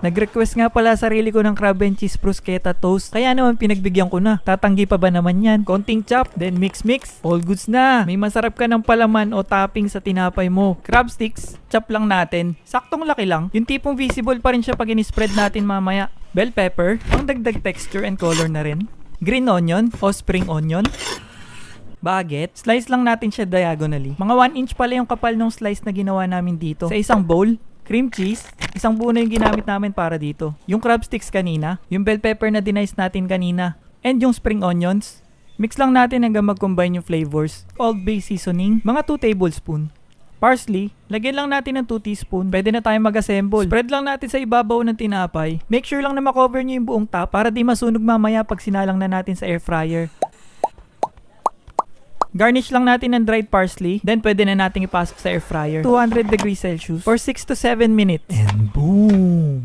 Nag-request nga pala sarili ko ng crab and cheese bruschetta toast. Kaya naman pinagbigyan ko na. Tatanggi pa ba naman yan? Konting chop, then mix. All goods na. May masarap ka ng palaman o topping sa tinapay mo. Crab sticks, chop lang natin. Saktong laki lang. Yung tipong visible pa rin siya pag in-spread natin mamaya. Bell pepper, pang dagdag texture and color na rin. Green onion o spring onion. Baguette, slice lang natin siya diagonally. Mga 1 inch pala yung kapal ng slice na ginawa namin dito. Sa isang bowl, cream cheese, isang buo na yung ginamit namin para dito. Yung crab sticks kanina, yung bell pepper na dinice natin kanina, and yung spring onions. Mix lang natin hanggang mag-combine yung flavors. Old Bay seasoning, mga 2 tablespoon. Parsley, lagyan lang natin ng 2 teaspoon. Pwede na tayo mag-assemble. Spread lang natin sa ibabaw ng tinapay. Make sure lang na makover nyo yung buong top para di masunog mamaya pag sinalang na natin sa air fryer. Garnish lang natin ng dried parsley, then pwede na natin ipasok sa air fryer. 200 degrees Celsius for 6 to 7 minutes. And boom!